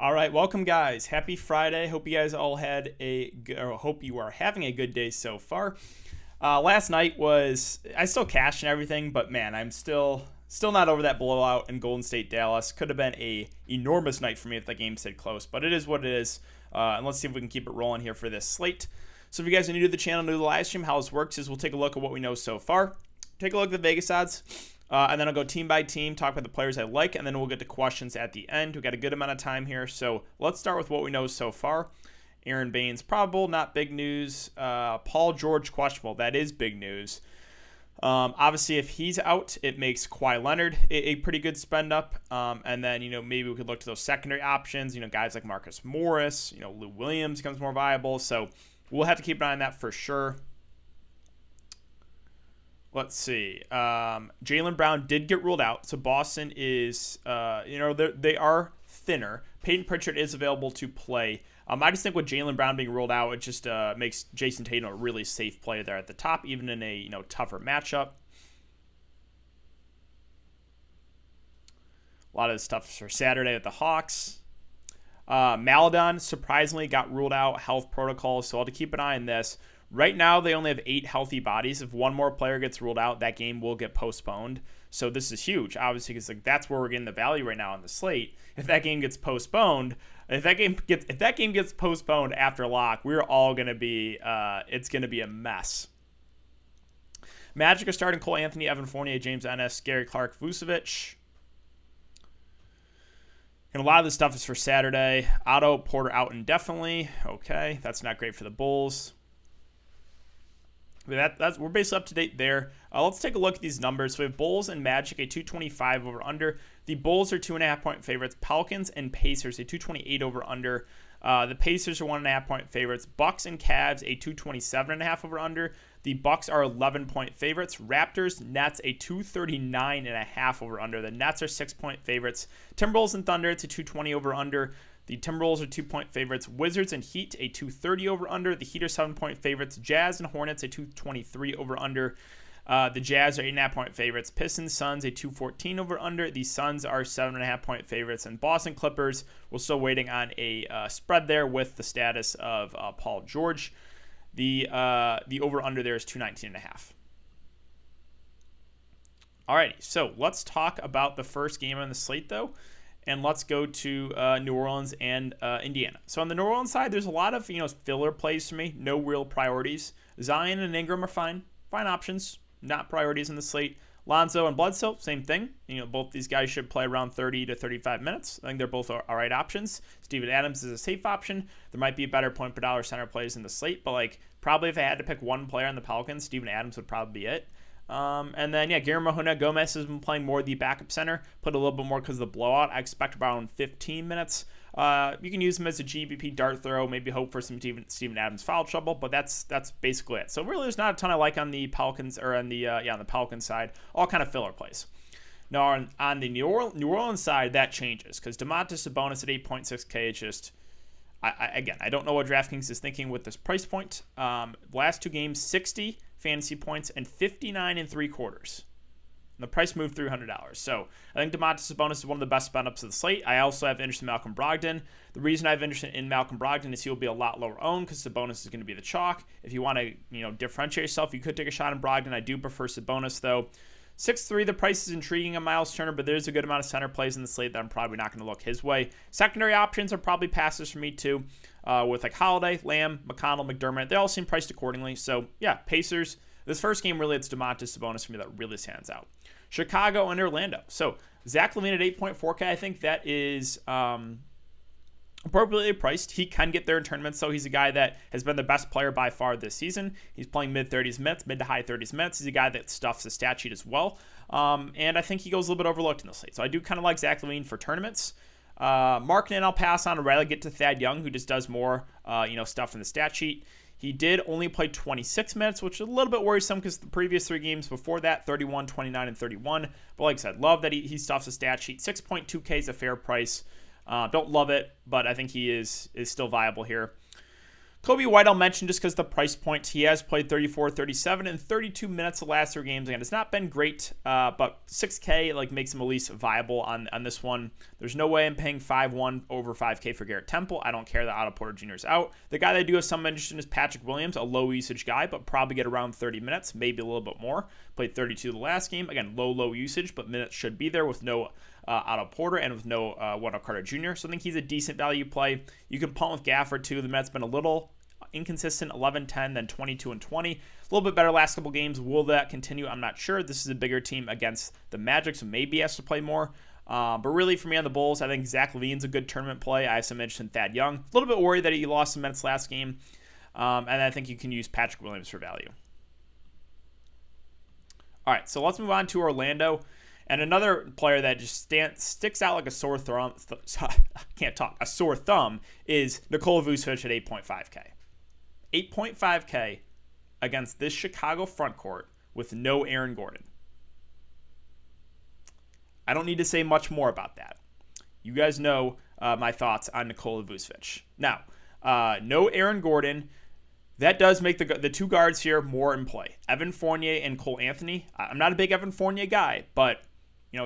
All right, welcome guys. Happy Friday. Hope you guys all hope you are having a good day so far. Last night I still cashed and everything, but man, I'm still not over that blowout in Golden State Dallas. Could have been a enormous night for me if that game stayed close, but it is what it is. And let's see if we can keep it rolling here for this slate. So if you guys are new to the channel, new to the live stream, how this works is we'll take a look at what we know so far. Take a look at the Vegas odds. And then I'll go team by team, talk about the players I like, and then we'll get to questions at the end. We've got a good amount of time here, so let's start with what we know so far. Aaron Baines probable, not big news. Paul George questionable, that is big news. Obviously, if he's out, it makes Kawhi Leonard a pretty good spend up. And then, maybe we could look to those secondary options, guys like Marcus Morris, Lou Williams becomes more viable. So we'll have to keep an eye on that for sure. Let's see. Jaylen Brown did get ruled out. So Boston is, they are thinner. Peyton Pritchard is available to play. I just think with Jaylen Brown being ruled out, it just makes Jason Tatum a really safe player there at the top, even in a tougher matchup. A lot of this stuff for Saturday with the Hawks. Maladon surprisingly got ruled out, health protocol, so I'll have to keep an eye on this. Right now, they only have 8 healthy bodies. If one more player gets ruled out, that game will get postponed. So this is huge, obviously, because that's where we're getting the value right now on the slate. If that game gets postponed, if that game gets postponed after lock, we're all going to be it's going to be a mess. Magic are starting Cole Anthony, Evan Fournier, James Ennis, Gary Clark, Vucevic. And a lot of this stuff is for Saturday. Otto Porter out indefinitely. Okay, that's not great for the Bulls. We're basically up to date there. Let's take a look at these numbers. So we have Bulls and Magic, a 225 over under. The Bulls are 2.5 point favorites. Pelicans and Pacers, a 228 over under. The Pacers are 1.5 point favorites. Bucks and Cavs, a 227.5 over under. The Bucks are 11 point favorites. Raptors, Nets, a 239.5 over under. The Nets are 6 point favorites. Timberwolves and Thunder, it's a 220 over under. The Timberwolves are 2 point favorites. Wizards and Heat, a 230 over under. The Heat are 7 point favorites. Jazz and Hornets, a 223 over under. The Jazz are 8.5 point favorites. Pistons, Suns, a 214 over under. The Suns are 7.5 point favorites. And Boston Clippers, we're still waiting on a spread there with the status of Paul George. The over under there is 219.5. Alrighty, so let's talk about the first game on the slate though. And let's go to New Orleans and Indiana. So on the New Orleans side, there's a lot of filler plays for me. No real priorities. Zion and Ingram are fine options, not priorities in the slate. Lonzo and Bledsoe, same thing. Both these guys should play around 30 to 35 minutes. I think they're both all right options. Steven Adams is a safe option. There might be better point per dollar center plays in the slate, but probably if I had to pick one player on the Pelicans, Steven Adams would probably be it. And then, Guillermo Gomez has been playing more the backup center, put a little bit more because of the blowout. I expect around 15 minutes. You can use him as a GBP dart throw, maybe hope for some Steven Adams foul trouble, but that's basically it. So really, there's not a ton I like on the Pelicans or on the Pelicans side. All kind of filler plays. Now on the New Orleans side, that changes because Domantas Sabonis at 8.6K is just. I don't know what Draftkings is thinking with this price point. Last 2 games, 60 fantasy points and 59 3/4. And the price moved $300. So I think Domantas Sabonis is one of the best spend ups of the slate. I also have interest in Malcolm Brogdon. The reason I have interest in Malcolm Brogdon is he will be a lot lower owned because Sabonis is going to be the chalk. If you want to differentiate yourself, you could take a shot on Brogdon. I do prefer Sabonis though. 6-3, the price is intriguing on Miles Turner, but there's a good amount of center plays in the slate that I'm probably not going to look his way. Secondary options are probably passes for me too, with Holiday, Lamb, McConnell, McDermott. They all seem priced accordingly. So, Pacers. This first game really, it's Domantas Sabonis for me that really stands out. Chicago and Orlando. So, Zach LaVine at 8.4K, I think that is appropriately priced. He can get there in tournaments, so he's a guy that has been the best player by far this season. He's playing mid-30s minutes, mid to high 30s minutes. He's a guy that stuffs the stat sheet as well, and I think he goes a little bit overlooked in the slate. So I do kind of like Zach LaVine for tournaments. Markkanen I'll pass on. I'd rather get to Thad Young, who just does more stuff in the stat sheet. He did only play 26 minutes, which is a little bit worrisome because the previous 3 games before that, 31, 29, and 31. But like I said, love that he stuffs the stat sheet. 6.2K is a fair price. Don't love it, but I think he is still viable here. Kobe White I'll mention just because the price point. He has played 34, 37, and 32 minutes the last 3 games. Again, it's not been great, but 6K like makes him at least viable on this one. There's no way I'm paying 5-1 over 5K for Garrett Temple. I don't care that Otto Porter Jr. is out. The guy that I do have some interest in is Patrick Williams, a low usage guy, but probably get around 30 minutes, maybe a little bit more. Played 32 the last game. Again, low usage, but minutes should be there with no Otto Porter and with no Wendell Carter Jr. So I think he's a decent value play. You can punt with Gafford too. The Mets been a little inconsistent, 11-10, then 22-20. A little bit better last couple games. Will that continue? I'm not sure. This is a bigger team against the Magic, so maybe he has to play more. But really, for me on the Bulls, I think Zach LaVine's a good tournament play. I have some interest in Thad Young. A little bit worried that he lost some minutes last game. And I think you can use Patrick Williams for value. All right, so let's move on to Orlando. And another player that just sticks out like a sore thumb, a sore thumb, is Nikola Vucevic at 8.5K. 8.5K against this Chicago front court with no Aaron Gordon. I don't need to say much more about that. You guys know my thoughts on Nikola Vucevic. Now, no Aaron Gordon. That does make the 2 guards here more in play. Evan Fournier and Cole Anthony. I'm not a big Evan Fournier guy, but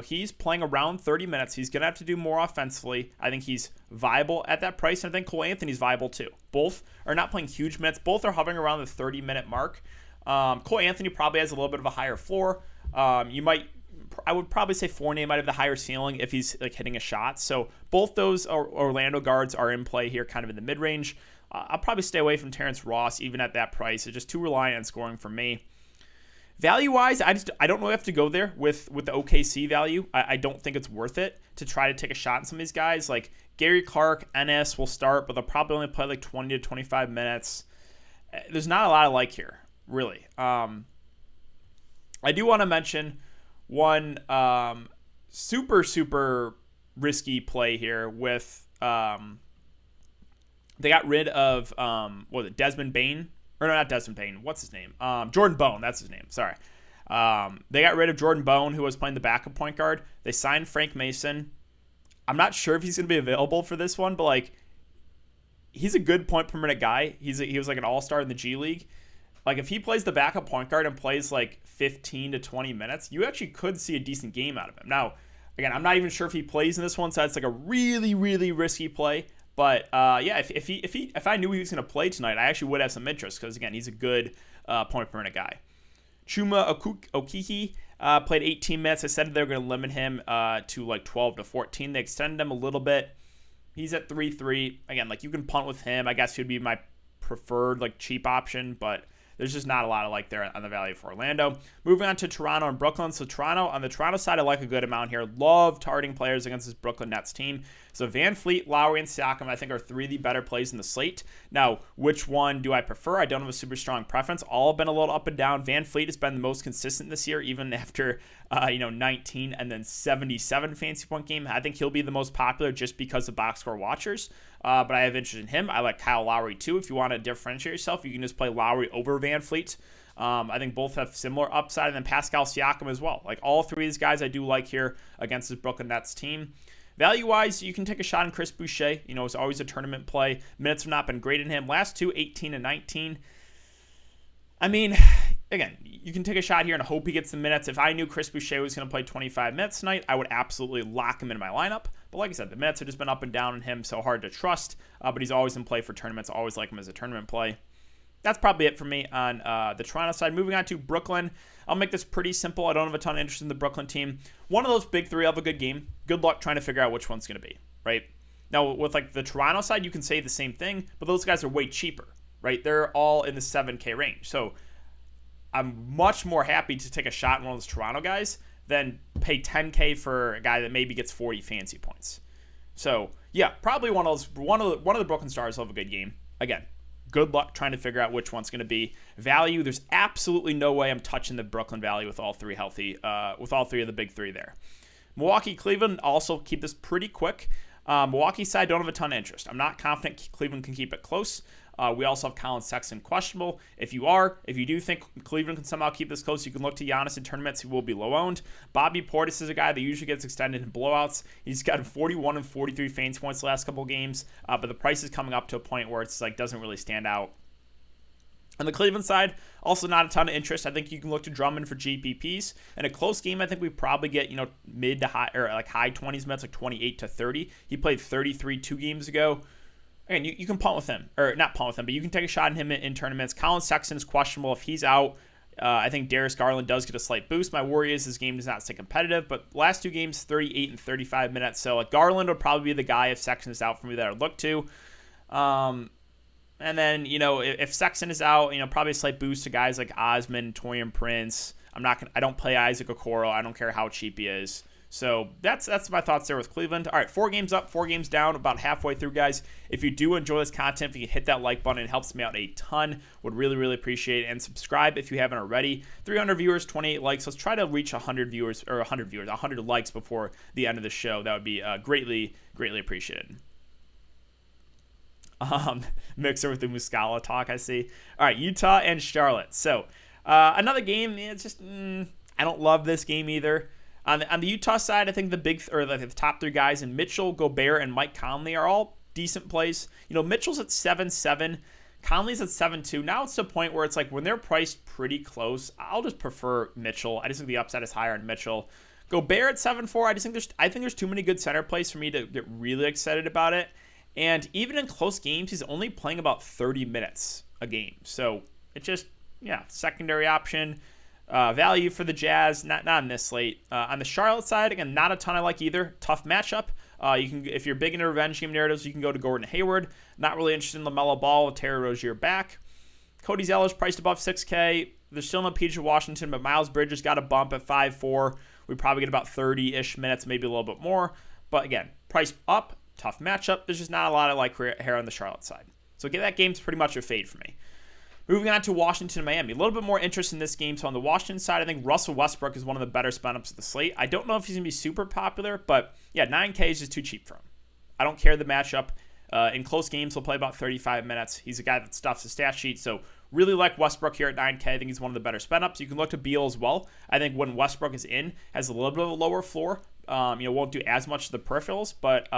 he's playing around 30 minutes. He's going to have to do more offensively. I think he's viable at that price, and I think Cole Anthony's viable too. Both are not playing huge minutes. Both are hovering around the 30-minute mark. Cole Anthony probably has a little bit of a higher floor. I would probably say Fournier might have the higher ceiling if he's like hitting a shot. So both those Orlando guards are in play here, kind of in the mid-range. I'll probably stay away from Terrence Ross even at that price. It's just too reliant on scoring for me. Value-wise, I don't know if I have to go there with the OKC value. I don't think it's worth it to try to take a shot on some of these guys. Like Gary Clark, NS will start, but they'll probably only play like 20 to 25 minutes. There's not a lot of like here, really. I do want to mention one super risky play here with they got rid of Desmond Bane. Or no, not Desmond Bane. What's his name? Jordan Bone. That's his name. Sorry. They got rid of Jordan Bone, who was playing the backup point guard. They signed Frank Mason. I'm not sure if he's going to be available for this one, but like, he's a good point per minute guy. He was like an all-star in the G League. Like, if he plays the backup point guard and plays like 15 to 20 minutes, you actually could see a decent game out of him. Now, again, I'm not even sure if he plays in this one, so it's like a really risky play. But if I knew he was going to play tonight, I actually would have some interest because, again, he's a good point per minute guy. Chuma Okeke played 18 minutes. I said they were going to limit him to like 12 to 14. They extended him a little bit. He's at 3-3. Again, like, you can punt with him. I guess he would be my preferred like cheap option, but there's just not a lot of like there on the value for Orlando. Moving on to Toronto and Brooklyn. So on the Toronto side, I like a good amount here. Love targeting players against this Brooklyn Nets team. So Van Fleet, Lowry, and Siakam, I think, are 3 of the better plays in the slate. Now, which one do I prefer? I don't have a super strong preference. All have been a little up and down. Van Fleet has been the most consistent this year, even after 19 and then 77 fantasy point game. I think he'll be the most popular just because of box score watchers. But I have interest in him. I like Kyle Lowry too. If you want to differentiate yourself, you can just play Lowry over Van Fleet. I think both have similar upside, and then Pascal Siakam as well. Like, all 3 of these guys I do like here against this Brooklyn Nets team. Value-wise, you can take a shot on Chris Boucher. It's always a tournament play. Minutes have not been great in him. Last 2, 18 and 19. I mean, again, you can take a shot here and hope he gets the minutes. If I knew Chris Boucher was going to play 25 minutes tonight, I would absolutely lock him in my lineup. But like I said, the minutes have just been up and down in him, so hard to trust. But he's always in play for tournaments. Always like him as a tournament play. That's probably it for me on the Toronto side. Moving on to Brooklyn. I'll make this pretty simple. I don't have a ton of interest in the Brooklyn team. One of those big 3 have a good game. Good luck trying to figure out which one's going to be, right? Now, with like the Toronto side, you can say the same thing, but those guys are way cheaper, right? They're all in the 7K range. So I'm much more happy to take a shot in one of those Toronto guys than pay 10K for a guy that maybe gets 40 fantasy points. So yeah, probably one of the Brooklyn stars will have a good game. Again, good luck trying to figure out which one's going to be value. There's absolutely no way I'm touching the Brooklyn value with all 3 healthy, with all 3 of the big 3 there. Milwaukee, Cleveland, also keep this pretty quick. Milwaukee side, don't have a ton of interest. I'm not confident Cleveland can keep it close. We also have Colin Sexton questionable. If you do think Cleveland can somehow keep this close, you can look to Giannis in tournaments. He will be low owned. Bobby Portis is a guy that usually gets extended in blowouts. He's got 41 and 43 fantasy points the last couple of games, but the price is coming up to a point where it's like doesn't really stand out. On the Cleveland side, also not a ton of interest. I think you can look to Drummond for GPPs. In a close game, I think we probably get, mid to high or like high 20s minutes, like 28 to 30. He played 33 2 games ago. Again, you can punt with him, or not punt with him, but you can take a shot at him in tournaments. Colin Sexton is questionable. If he's out, I think Darius Garland does get a slight boost. My worry is his game does not stay competitive, but last 2 games, 38 and 35 minutes. So like Garland would probably be the guy if Sexton is out for me that I'd look to. And then, if Sexton is out, probably a slight boost to guys like Osman, Torian Prince. I don't play Isaac Okoro. I don't care how cheap he is. So that's my thoughts there with Cleveland. All right, 4 games up, 4 games down, about halfway through, guys. If you do enjoy this content, if you can hit that like button, it helps me out a ton. Would really, really appreciate it. And subscribe if you haven't already. 300 viewers, 28 likes. Let's try to reach 100 likes before the end of the show. That would be greatly, greatly appreciated. Mixer with the Muscala talk, I see. All right, Utah and Charlotte. So another game. It's just I don't love this game either. On the Utah side, I think the top 3 guys in Mitchell, Gobert, and Mike Conley are all decent plays. Mitchell's at 7-7, Conley's at 7-2. Now it's to a point where it's like when they're priced pretty close, I'll just prefer Mitchell. I just think the upside is higher on Mitchell. Gobert at 7-4. I think there's too many good center plays for me to get really excited about it. And even in close games, he's only playing about 30 minutes a game. So it's just, secondary option. Value for the Jazz, not on this slate. On the Charlotte side, again, not a ton I like either. Tough matchup. If you're big into revenge game narratives, you can go to Gordon Hayward. Not really interested in LaMelo Ball with Terry Rozier back. Cody Zeller's priced above 6K. There's still no PJ Washington, but Miles Bridges got a bump at 5-4. We probably get about 30-ish minutes, maybe a little bit more. But again, price up. Tough matchup. There's just not a lot I like here on the Charlotte side. So that game's pretty much a fade for me. Moving on to Washington and Miami. A little bit more interest in this game. So on the Washington side, I think Russell Westbrook is one of the better spin-ups of the slate. I don't know if he's going to be super popular, but 9K is just too cheap for him. I don't care the matchup. In close games, he'll play about 35 minutes. He's a guy that stuffs the stat sheet. So really like Westbrook here at 9K. I think he's one of the better spin-ups. You can look to Beal as well. I think when Westbrook is in, has a little bit of a lower floor. Won't do as much of the peripherals, but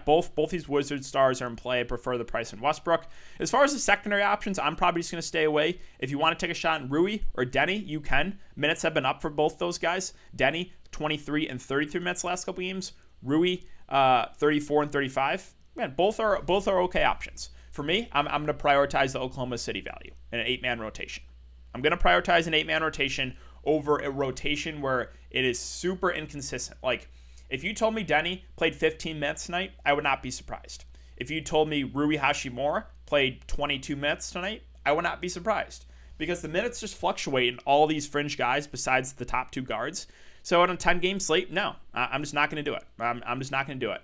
both these Wizards stars are in play. I prefer the price in Westbrook. As far as the secondary options, I'm probably just going to stay away. If you want to take a shot in Rui or Denny, you can. Minutes have been up for both those guys. Denny, 23 and 33 minutes last couple games. Rui, 34 and 35. Man, both are okay options. For me, I'm going to prioritize the Oklahoma City value in an 8-man rotation. I'm going to prioritize an 8-man rotation over a rotation where it is super inconsistent. Like, if you told me Denny played 15 minutes tonight, I would not be surprised. If you told me Rui Hachimura played 22 minutes tonight, I would not be surprised. Because the minutes just fluctuate in all these fringe guys besides the top 2 guards. So on a 10-game slate, no, I'm just not going to do it. I'm just not going to do it.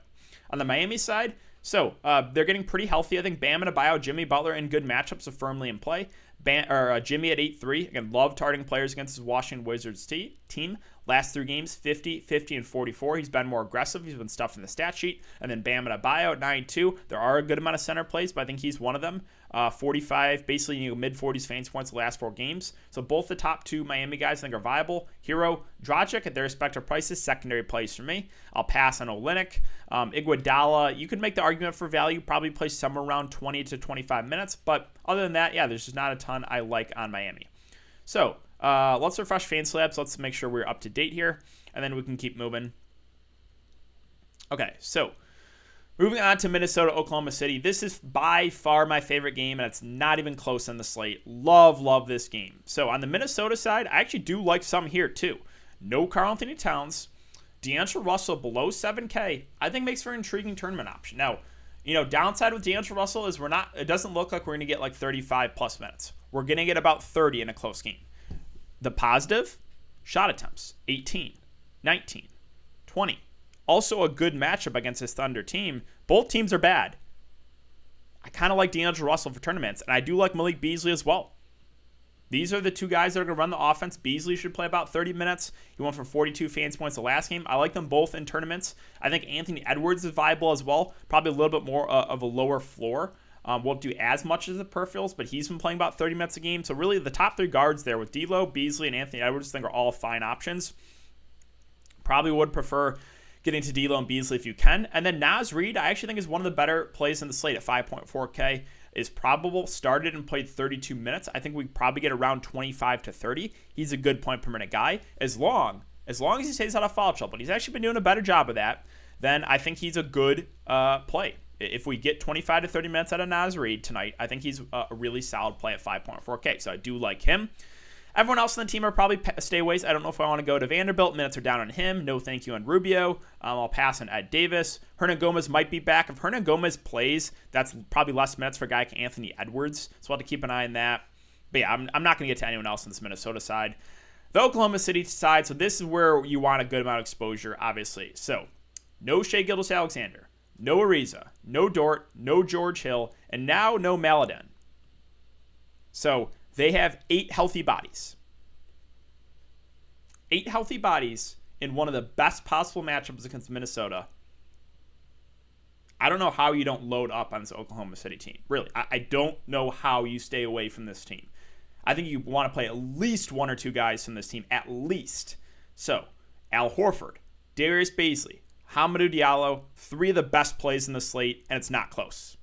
On the Miami side, they're getting pretty healthy. I think Bam and Adebayo, Jimmy Butler in good matchups are firmly in play. Jimmy at 8-3. Again, love targeting players against his Washington Wizards team. Last 3 games, 50, 50, and 44. He's been more aggressive. He's been stuffed in the stat sheet. And then Bam and Adebayo at 9-2. There are a good amount of center plays, but I think he's one of them. 45, basically mid-40s fantasy points the last 4 games. So both the top 2 Miami guys I think are viable. Hero, Dragic at their respective prices, secondary plays for me. I'll pass on Olynyk. Iguodala, you could make the argument for value, probably play somewhere around 20 to 25 minutes. But other than that, there's just not a ton I like on Miami. So let's refresh Fantasy Labs. Let's make sure we're up to date here, and then we can keep moving. Okay, so moving on to Minnesota, Oklahoma City. This is by far my favorite game, and it's not even close on the slate. Love this game. So on the Minnesota side, I actually do like some here too. No Karl-Anthony Towns. D'Angelo Russell below 7K, I think makes for an intriguing tournament option. Now, downside with D'Angelo Russell is it doesn't look like we're going to get like 35 plus minutes. We're going to get about 30 in a close game. The positive, shot attempts, 18, 19, 20. Also a good matchup against this Thunder team. Both teams are bad. I kind of like D'Angelo Russell for tournaments, and I do like Malik Beasley as well. These are the 2 guys that are going to run the offense. Beasley should play about 30 minutes. He went for 42 fantasy points the last game. I like them both in tournaments. I think Anthony Edwards is viable as well. Probably a little bit more of a lower floor. Won't do as much as the peripherals, but he's been playing about 30 minutes a game. So really the top 3 guards there with D'Lo, Beasley, and Anthony Edwards I think are all fine options. Probably would prefer getting to D'Lo and Beasley if you can. And then Naz Reid, I actually think is one of the better plays in the slate at 5.4K. Is probable, started and played 32 minutes. I think we probably get around 25 to 30. He's a good point per minute guy. As long as he stays out of foul trouble, he's actually been doing a better job of that, then I think he's a good play. If we get 25 to 30 minutes out of Naz Reid tonight, I think he's a really solid play at 5.4K. So I do like him. Everyone else on the team are probably stayaways. I don't know if I want to go to Vanderbilt. Minutes are down on him. No thank you on Rubio. I'll pass on Ed Davis. Hernangomez might be back. If Hernangomez plays, that's probably less minutes for a guy like Anthony Edwards. So we'll have to keep an eye on that. But yeah, I'm not going to get to anyone else on this Minnesota side. The Oklahoma City side, so this is where you want a good amount of exposure, obviously. So no Shai Gilgeous-Alexander. No Ariza, no Dort, no George Hill, and now no Maladin. So they have 8 healthy bodies. 8 healthy bodies in one of the best possible matchups against Minnesota. I don't know how you don't load up on this Oklahoma City team. Really, I don't know how you stay away from this team. I think you want to play at least 1 or 2 guys from this team, at least. So, Al Horford, Darius Bazley, Hamidou Diallo, 3 of the best plays in the slate, and it's not close.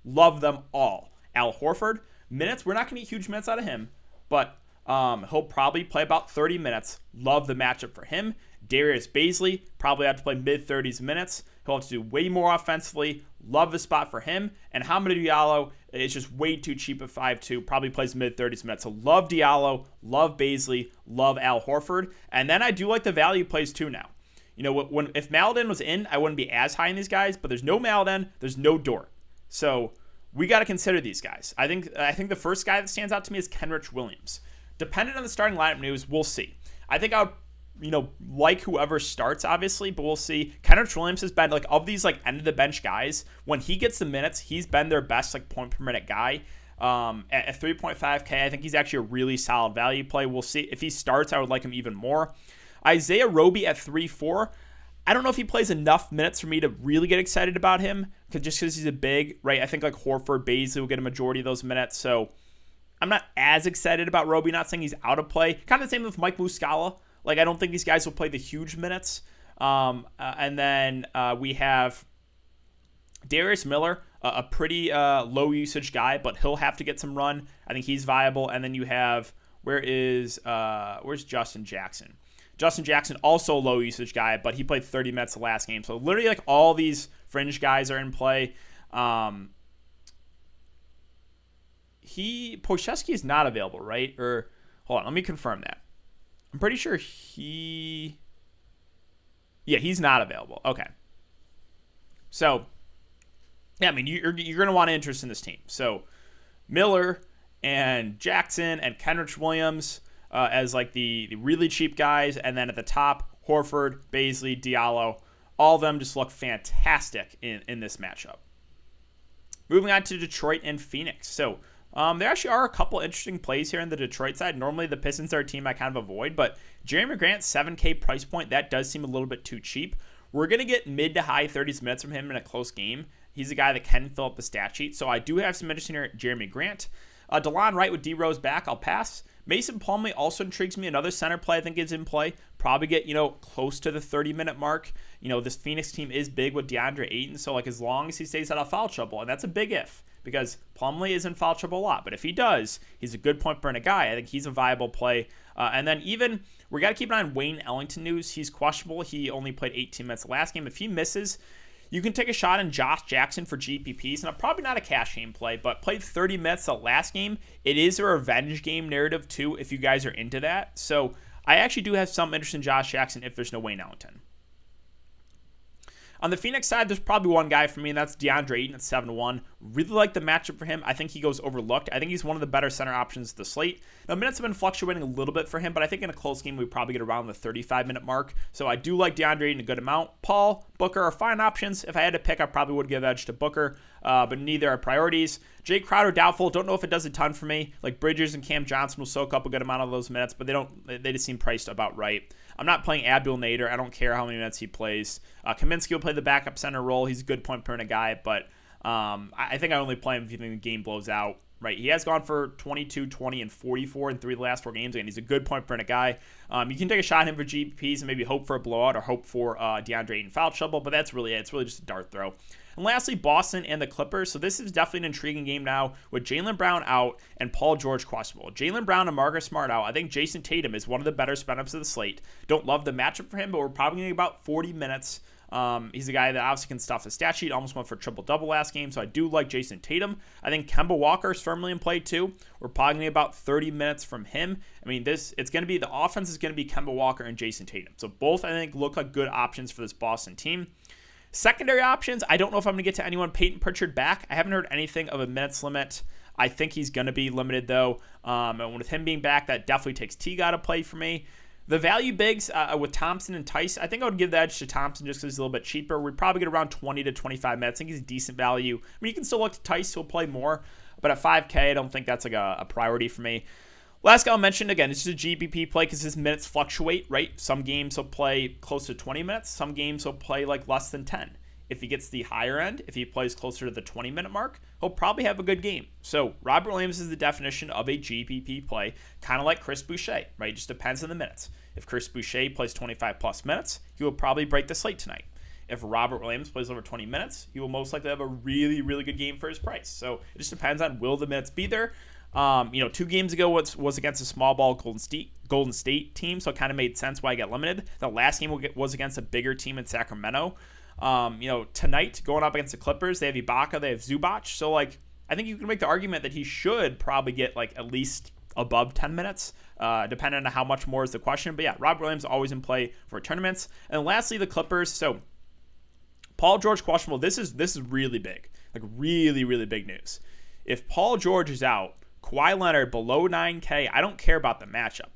Love them all. Al Horford, minutes, we're not going to get huge minutes out of him, but he'll probably play about 30 minutes. Love the matchup for him. Darius Bazley, probably have to play mid-30s minutes. He'll have to do way more offensively. Love the spot for him. And Hamidou Diallo is just way too cheap at 5'2", probably plays mid-30s minutes. So love Diallo, love Bazley, love Al Horford. And then I do like the value plays too now. You know, if Maladin was in, I wouldn't be as high in these guys, but there's no Maladin, there's no Dort. So we got to consider these guys. I think the first guy that stands out to me is Kenrich Williams. Depending on the starting lineup news, we'll see. I think I would, like whoever starts, obviously, but we'll see. Kenrich Williams has been, of these, end of the bench guys, when he gets the minutes, he's been their best, point per minute guy. At 3.5K, I think he's actually a really solid value play. We'll see. If he starts, I would like him even more. Isaiah Roby at 3.4. I don't know if he plays enough minutes for me to really get excited about him, just because he's a big, right? I think Horford, Bazley will get a majority of those minutes, so I'm not as excited about Roby. Not saying he's out of play. Kind of the same with Mike Muscala. I don't think these guys will play the huge minutes. And then we have Darius Miller, a pretty low usage guy, but he'll have to get some run. I think he's viable. And then you have, where's Justin Jackson? Justin Jackson, also a low usage guy, but he played 30 minutes the last game. So literally all these fringe guys are in play. Pocheski is not available, right? Or hold on, let me confirm that. I'm pretty sure he's not available. Okay. So, yeah, I mean, you're going to want interest in this team. So, Miller and Jackson and Kenrich Williams as the really cheap guys, and then at the top, Horford, Bazley, Diallo, all of them just look fantastic in this matchup. Moving on to Detroit and Phoenix. So, there actually are a couple interesting plays here on the Detroit side. Normally, the Pistons are a team I kind of avoid, but Jeremy Grant, 7K price point, that does seem a little bit too cheap. We're going to get mid to high 30s minutes from him in a close game. He's a guy that can fill up the stat sheet, so I do have some interest in here at Jeremy Grant. DeLon Wright with D-Rose back, I'll pass. Mason Plumlee also intrigues me. Another center play I think is in play. Probably get, close to the 30-minute mark. This Phoenix team is big with DeAndre Ayton, so as long as he stays out of foul trouble, and that's a big if, because Plumlee is in foul trouble a lot. But if he does, he's a good point per minute guy. I think he's a viable play. And then even, we got to keep an eye on Wayne Ellington news. He's questionable. He only played 18 minutes the last game. If he misses, you can take a shot on Josh Jackson for GPPs. And probably not a cash game play, but played 30 minutes the last game. It is a revenge game narrative too, if you guys are into that. So I actually do have some interest in Josh Jackson if there's no Wayne Ellington. On the Phoenix side, there's probably one guy for me, and that's DeAndre Ayton at 7-1. Really like the matchup for him. I think he goes overlooked. I think he's one of the better center options of the slate. Now, minutes have been fluctuating a little bit for him, but I think in a close game, we probably get around the 35-minute mark. So I do like DeAndre Ayton a good amount. Paul, Booker are fine options. If I had to pick, I probably would give edge to Booker, but neither are priorities. Jay Crowder, doubtful. Don't know if it does a ton for me. Bridges and Cam Johnson will soak up a good amount of those minutes, but they just seem priced about right. I'm not playing Abdul Nader. I don't care how many minutes he plays. Kaminsky will play the backup center role. He's a good point per minute guy, but I think I only play him if you think the game blows out. Right, he has gone for 22, 20, and 44 in 3 of the last 4 games, and he's a good point per minute guy. You can take a shot at him for GPPs and maybe hope for a blowout or hope for DeAndre Ayton foul trouble, but that's really it. It's really just a dart throw. And lastly, Boston and the Clippers. So this is definitely an intriguing game now with Jaylen Brown out and Paul George questionable. Jaylen Brown and Marcus Smart out. I think Jason Tatum is one of the better spin-ups of the slate. Don't love the matchup for him, but we're probably going to get about 40 minutes. He's a guy that obviously can stuff the stat sheet. Almost went for triple-double last game, so I do like Jason Tatum. I think Kemba Walker is firmly in play too. We're probably going to get about 30 minutes from him. I mean, the offense is going to be Kemba Walker and Jason Tatum. So both, I think, look like good options for this Boston team. Secondary options, I don't know if I'm going to get to anyone. Peyton Pritchard back. I haven't heard anything of a minutes limit. I think he's going to be limited, though. And with him being back, that definitely takes Teague out of play for me. The value bigs with Thompson and Tice, I think I would give the edge to Thompson just because he's a little bit cheaper. We'd probably get around 20 to 25 minutes. I think he's decent value. I mean, you can still look to Tice, he'll play more. But at 5K, I don't think that's like a priority for me. Last guy I'll mention, again, this is a GPP play because his minutes fluctuate, right? Some games he'll play close to 20 minutes. Some games he'll play like less than 10. If he gets the higher end, if he plays closer to the 20-minute mark, he'll probably have a good game. So Robert Williams is the definition of a GPP play, kind of like Chris Boucher, right? It just depends on the minutes. If Chris Boucher plays 25-plus minutes, he will probably break the slate tonight. If Robert Williams plays over 20 minutes, he will most likely have a really, really good game for his price. So it just depends on will the minutes be there. 2 games ago was against a small ball Golden State team, so it kind of made sense why I got limited. The last game was against a bigger team in Sacramento. Tonight, going up against the Clippers, they have Ibaka, they have Zubac. So, I think you can make the argument that he should probably get, at least above 10 minutes, depending on how much more is the question. But, yeah, Robert Williams always in play for tournaments. And lastly, the Clippers. So, Paul George questionable. This is really big. Really, really big news. If Paul George is out, Kawhi Leonard below 9K, I don't care about the matchup.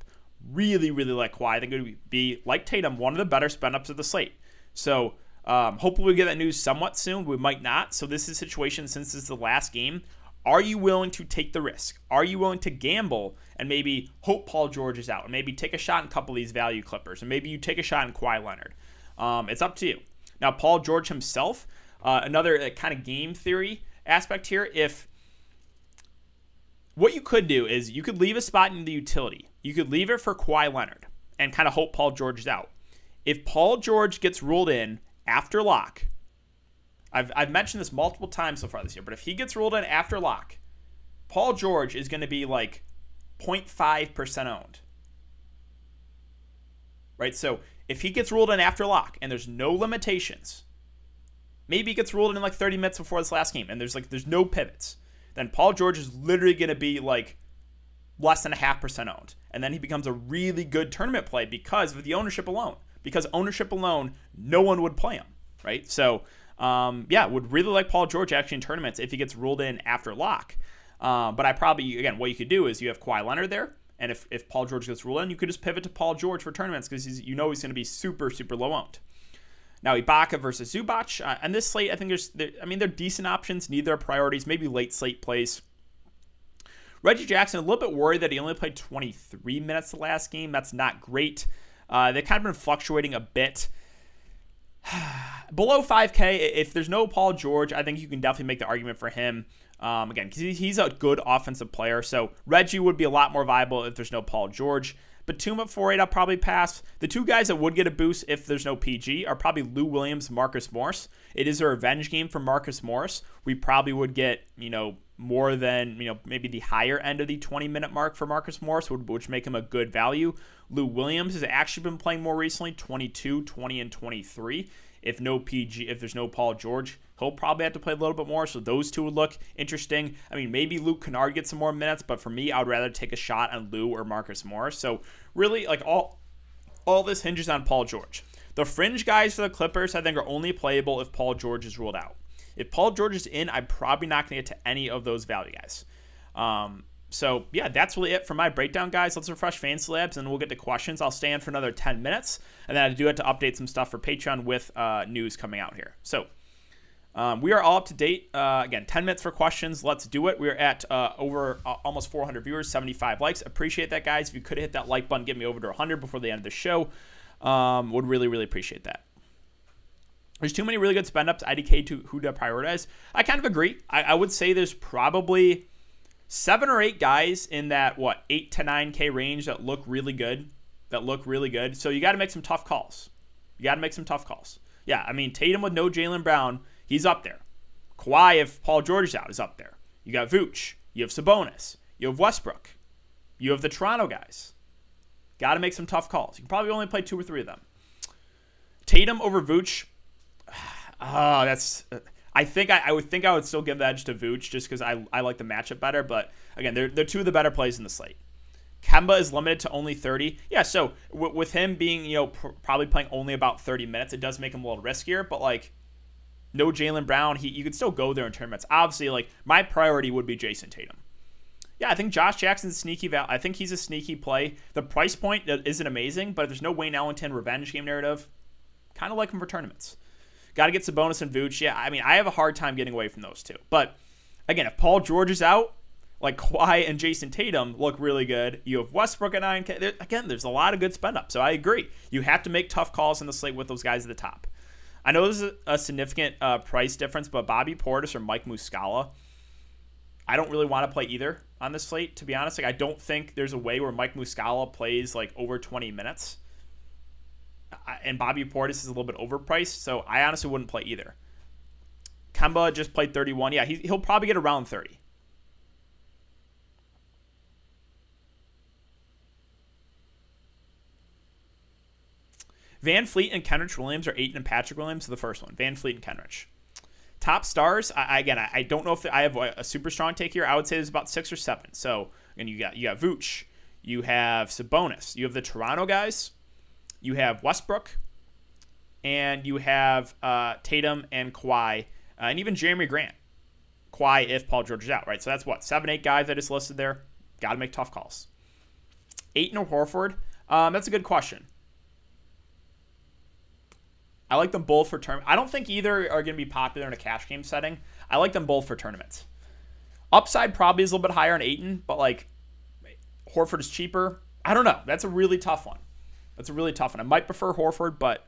Really, really like Kawhi. I think it would be, like Tatum, one of the better spin-ups of the slate. So, hopefully we get that news somewhat soon. We might not. So this is a situation, since this is the last game, are you willing to take the risk? Are you willing to gamble and maybe hope Paul George is out? And maybe take a shot in a couple of these value Clippers. And maybe you take a shot in Kawhi Leonard. It's up to you. Now, Paul George himself, another kind of game theory aspect here. If what you could do is you could leave a spot in the utility. You could leave it for Kawhi Leonard and kind of hope Paul George is out. If Paul George gets ruled in after lock, I've mentioned this multiple times so far this year, but if he gets ruled in after lock, Paul George is going to be 0.5% owned. Right? So if he gets ruled in after lock and there's no limitations, maybe he gets ruled in 30 minutes before this last game and there's no pivots, then Paul George is literally going to be less than 0.5% owned. And then he becomes a really good tournament play because of the ownership alone. Because ownership alone, no one would play him, right? So, would really like Paul George actually in tournaments if he gets ruled in after lock. But I probably, again, what you could do is you have Kawhi Leonard there, and if Paul George gets ruled in, you could just pivot to Paul George for tournaments because he's going to be super, super low owned. Now, Ibaka versus Zubac. And this slate, I think they're decent options. Neither are priorities. Maybe late slate plays. Reggie Jackson, a little bit worried that he only played 23 minutes the last game. That's not great. They've kind of been fluctuating a bit. Below 5K, if there's no Paul George, I think you can definitely make the argument for him. Again, because he's a good offensive player. So Reggie would be a lot more viable if there's no Paul George. Batum at 4.8, I'll probably pass. The two guys that would get a boost if there's no PG are probably Lou Williams, Marcus Morris. It is a revenge game for Marcus Morris. We probably would get, more than, maybe the higher end of the 20-minute mark for Marcus Morris, which make him a good value. Lou Williams has actually been playing more recently, 22, 20, and 23. If there's no Paul George, he'll probably have to play a little bit more, so those two would look interesting. I mean, maybe Luke Kennard gets some more minutes, but for me, I would rather take a shot on Lou or Marcus Morris. So really, all this hinges on Paul George. The fringe guys for the Clippers, I think, are only playable if Paul George is ruled out. If Paul George is in, I'm probably not going to get to any of those value guys. So, yeah, that's really it for my breakdown, guys. Let's refresh Fantasy Labs, and we'll get to questions. I'll stay in for another 10 minutes, and then I do have to update some stuff for Patreon with news coming out here. So, we are all up to date. Again, 10 minutes for questions. Let's do it. We're at over almost 400 viewers, 75 likes. Appreciate that, guys. If you could hit that like button, get me over to 100 before the end of the show, would really, really appreciate that. There's too many really good spend ups, IDK, to who to prioritize. I kind of agree. I would say there's probably 7 or 8 guys in that, 8 to 9K range that look really good. So you got to make some tough calls. Yeah, I mean, Tatum with no Jaylen Brown, he's up there. Kawhi, if Paul George is out, is up there. You got Vooch. You have Sabonis. You have Westbrook. You have the Toronto guys. Got to make some tough calls. You can probably only play 2 or 3 of them. Tatum over Vooch. I think I would still give the edge to Vooch just because I like the matchup better. But again, they're 2 of the better plays in the slate. Kemba is limited to only 30. Yeah, so with him being probably playing only about 30 minutes, it does make him a little riskier. But like, no Jaylen Brown, you could still go there in tournaments. Obviously, like, my priority would be Jason Tatum. Yeah, I think Josh Jackson's sneaky. I think he's a sneaky play. The price point isn't amazing, but if there's no Wayne Ellington revenge game narrative, kind of like him for tournaments. Got to get Sabonis and Vooch. Yeah, I mean, I have a hard time getting away from those 2. But again, if Paul George is out, like Kawhi and Jason Tatum look really good. You have Westbrook at 9K. There's a lot of good spend up. So I agree. You have to make tough calls in the slate with those guys at the top. I know this is a significant price difference, but Bobby Portis or Mike Muscala, I don't really want to play either on this slate, to be honest. Like, I don't think there's a way where Mike Muscala plays like over 20 minutes. And Bobby Portis is a little bit overpriced, so I honestly wouldn't play either. Kemba just played 31. Yeah, he'll probably get around 30. Van Fleet and Kenrich Williams, or Ayton and Patrick Williams, so the first one. Van Fleet and Kenrich. Top stars, I don't know if I have a super strong take here. I would say there's about 6 or 7. So, again, you got Vooch. You have Sabonis. You have the Toronto guys. You have Westbrook. And you have Tatum and Kawhi. And even Jeremy Grant. Kawhi if Paul George is out, right? So that's 7, 8 guys that is listed there. Got to make tough calls. Ayton or Horford? That's a good question. I like them both for tournament. I don't think either are going to be popular in a cash game setting. I like them both for tournaments. Upside probably is a little bit higher on Ayton, but like, Horford is cheaper. I don't know. That's a really tough one. I might prefer Horford, but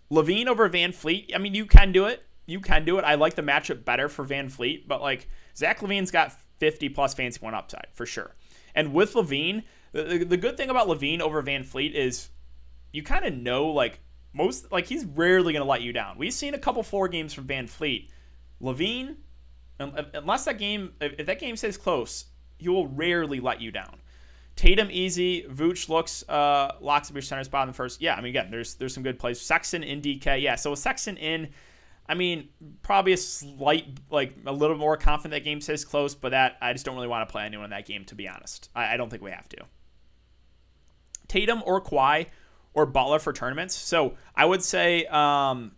Levine over Van Fleet. I mean, you can do it. I like the matchup better for Van Fleet, but like, Zach LaVine's got 50 plus fancy point upside for sure. And with Levine, the good thing about Levine over Van Fleet is, you kind of know, like, he's rarely going to let you down. We've seen a couple 4 games from Van Fleet. Levine, unless if that game stays close, he will rarely let you down. Tatum, easy. Vooch locks up your center spot in the first. Yeah, I mean, again, there's some good plays. Sexton in DK. Yeah, so with Sexton in, I mean, probably a slight, like, a little more confident that game stays close, but that I just don't really want to play anyone in that game, to be honest. I don't think we have to. Tatum or Kawhi or Butler for tournaments. So I would say probably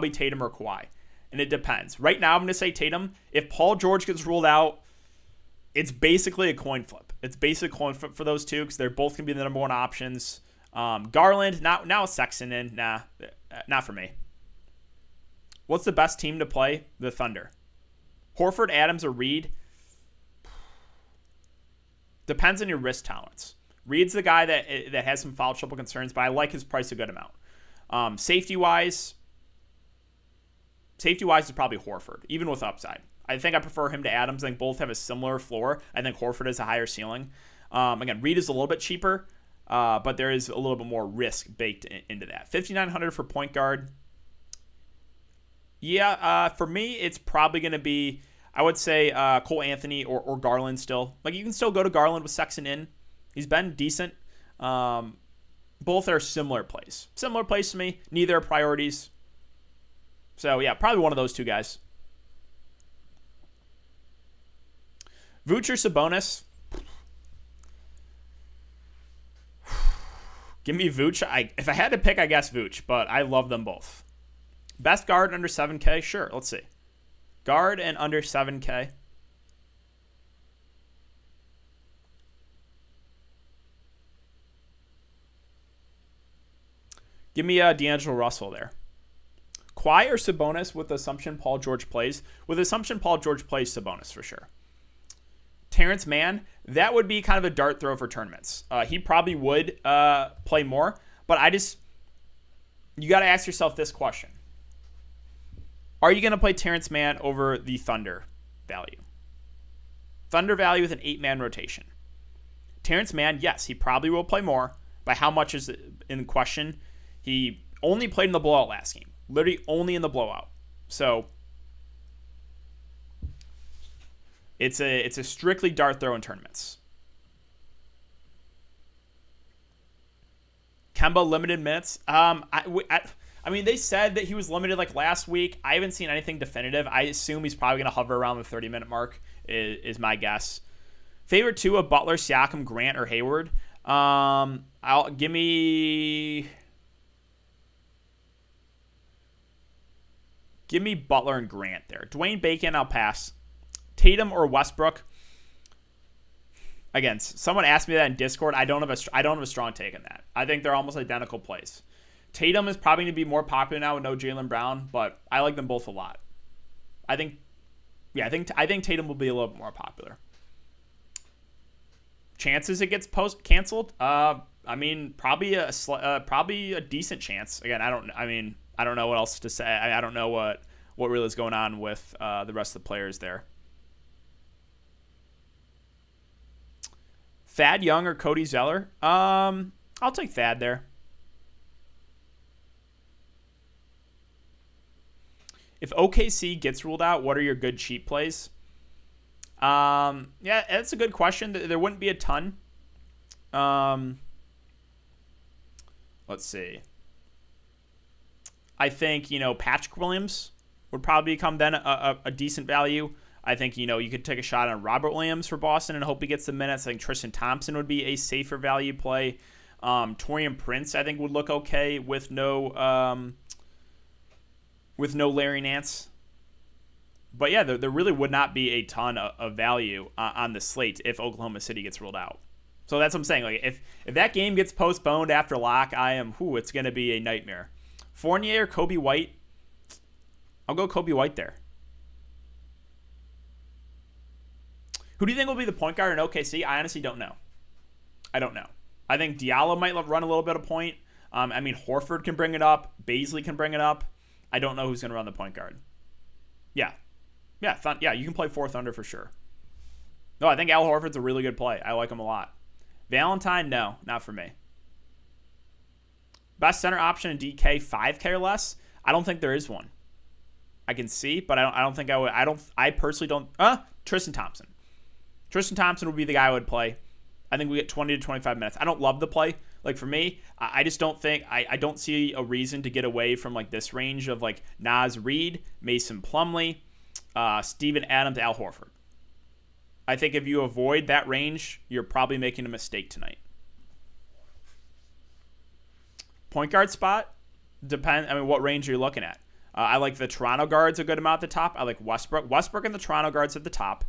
Tatum or Kawhi. And it depends. Right now I'm going to say Tatum. If Paul George gets ruled out, it's basically a coin flip. For those 2 because they're both going to be the number 1 options. Garland, now Sexton in. Nah, not for me. What's the best team to play? The Thunder. Horford, Adams, or Reed? Depends on your risk tolerance. Reed's the guy that has some foul trouble concerns, but I like his price a good amount. Safety-wise is probably Horford, even with upside. I think I prefer him to Adams. I think both have a similar floor. I think Horford has a higher ceiling. Again, Reed is a little bit cheaper, but there is a little bit more risk baked into that. $5,900 for point guard. Yeah, for me, it's probably going to be, I would say, Cole Anthony or Garland still. Like, you can still go to Garland with Sexton in. He's been decent. Both are similar plays. Similar plays to me. Neither are priorities. So, yeah, probably one of those 2 guys. Vooch or Sabonis? Give me Vooch. If I had to pick, I guess Vooch, but I love them both. Best guard under 7K? Sure, let's see. Guard and under 7K. Give me D'Angelo Russell there. Kawhi or Sabonis with the assumption Paul George plays? With the assumption Paul George plays, Sabonis for sure. Terrence Mann, that would be kind of a dart throw for tournaments. He probably would play more, but you got to ask yourself this question. Are you going to play Terrence Mann over the Thunder value? Thunder value with an 8-man rotation. Terrence Mann, yes, he probably will play more. By how much is in question? He only played in the blowout last game. Literally only in the blowout. So it's a strictly dart throw in tournaments. Kemba limited minutes. I mean, they said that he was limited like last week. I haven't seen anything definitive. I assume he's probably going to hover around the 30-minute mark is my guess. Favorite two of Butler, Siakam, Grant, or Hayward. Give me Butler and Grant there. Dwayne Bacon, I'll pass. Tatum or Westbrook. Again, someone asked me that in Discord. I don't have a strong take on that. I think they're almost identical plays. Tatum is probably going to be more popular now with no Jaylen Brown, but I like them both a lot. I think Tatum will be a little bit more popular. Chances it gets canceled? I mean, probably a decent chance. Again, I don't know what else to say. I don't know what really is going on with the rest of the players there. Thad Young or Cody Zeller? I'll take Thad there. If OKC gets ruled out, what are your good cheap plays? Yeah, that's a good question. There wouldn't be a ton. Let's see. I think, Patrick Williams would probably become then a decent value. I think, you could take a shot on Robert Williams for Boston and hope he gets the minutes. I think Tristan Thompson would be a safer value play. Taurean Prince, I think, would look okay with no Larry Nance. But yeah, there really would not be a ton of value on the slate if Oklahoma City gets ruled out. So that's what I'm saying. Like if that game gets postponed after lock, it's going to be a nightmare. Fournier or Kobe White? I'll go Kobe White there. Who do you think will be the point guard in OKC? I honestly don't know. I don't know. I think Diallo might run a little bit of point. Horford can bring it up. Baisley can bring it up. I don't know who's going to run the point guard. Yeah, you can play 4 Thunder for sure. No, I think Al Horford's a really good play. I like him a lot. Valentine, no, not for me. Best center option in DK, 5K or less? I don't think there is one. I can see, but I don't think I would. I personally don't. Tristan Thompson. Tristan Thompson would be the guy I would play. I think we get 20 to 25 minutes. I don't love the play. Like for me, I just don't think I don't see a reason to get away from like this range of like Naz Reid, Mason Plumlee, Steven Adams, Al Horford. I think if you avoid that range, you're probably making a mistake tonight. Point guard spot depends. What range are you looking at? I like the Toronto guards a good amount at the top. I like Westbrook and the Toronto guards at the top.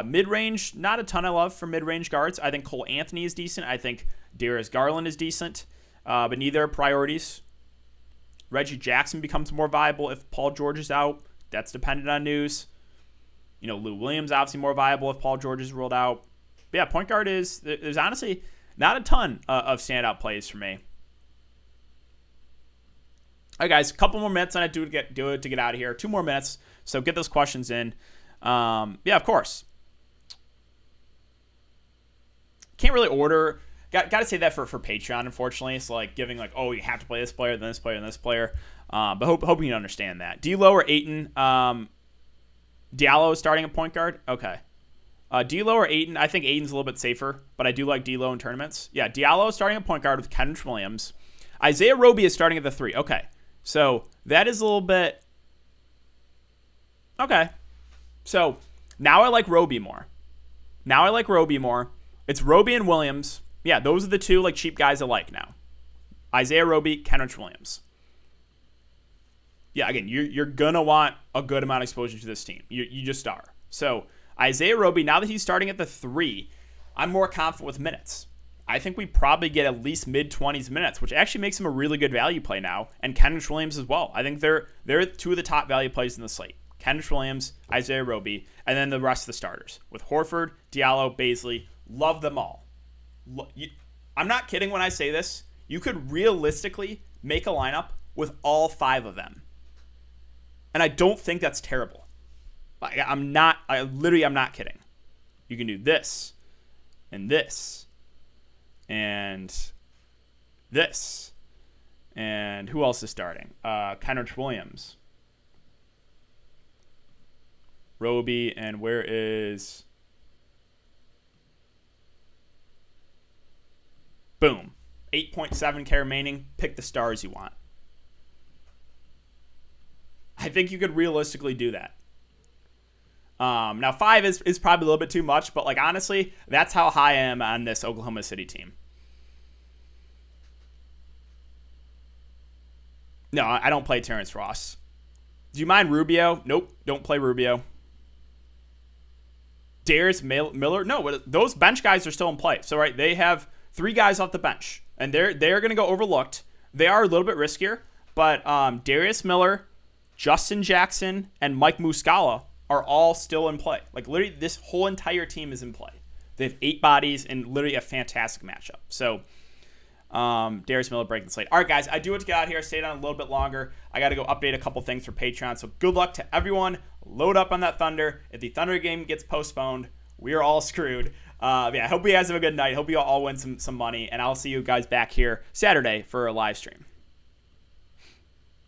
Mid-range, not a ton I love for mid-range guards. I think Cole Anthony is decent. I think Darius Garland is decent, but neither are priorities. Reggie Jackson becomes more viable if Paul George is out. That's dependent on news. Lou Williams obviously more viable if Paul George is ruled out. But yeah, point guard there's honestly not a ton of standout plays for me. All right, guys, a couple more minutes and I do it to get out of here. 2 more minutes, so get those questions in. Yeah, of course. Can't really order. Got to say that for Patreon, unfortunately. It's like giving like, oh, you have to play this player, then this player, and this player. But hoping you understand that. D'Lo or Ayton? Diallo is starting a point guard? Okay. D'Lo or Ayton? I think Ayton's a little bit safer, but I do like D'Lo in tournaments. Yeah, Diallo is starting a point guard with Kendrick Williams. Isaiah Roby is starting at the 3. Okay. So that is a little bit... Okay. So now I like Roby more. It's Roby and Williams. Yeah, those are the 2 like cheap guys I like now. Isaiah Roby, Kendrick Williams. Yeah, again, you're going to want a good amount of exposure to this team. You just are. So Isaiah Roby, now that he's starting at the 3, I'm more confident with minutes. I think we probably get at least mid-20s minutes, which actually makes him a really good value play now, and Kendrick Williams as well. I think they're 2 of the top value plays in the slate. Kendrick Williams, Isaiah Roby, and then the rest of the starters. With Horford, Diallo, Baisley, love them all. I'm not kidding when I say this. You could realistically make a lineup with all 5 of them. And I don't think that's terrible. Like, I'm not kidding. You can do this and this and this. And who else is starting? Kenrich Williams. Roby, and where is... Boom. 8.7K remaining. Pick the stars you want. I think you could realistically do that. Now 5 is probably a little bit too much, but like honestly, that's how high I am on this Oklahoma City team. No, I don't play Terrence Ross. Do you mind Rubio? Nope, don't play Rubio. Darius Miller? No, those bench guys are still in play. So right, they have 3 guys off the bench, and they're going to go overlooked. They are a little bit riskier, but Darius Miller, Justin Jackson, and Mike Muscala are all still in play. Like literally, this whole entire team is in play. They have 8 bodies and literally a fantastic matchup. So Darius Miller breaking the slate. All right, guys, I do have to get out here. I stayed on a little bit longer. I got to go update a couple things for Patreon. So good luck to everyone. Load up on that Thunder. If the Thunder game gets postponed, we are all screwed. I hope you guys have a good night. Hope you all win some money, and I'll see you guys back here Saturday for a live stream.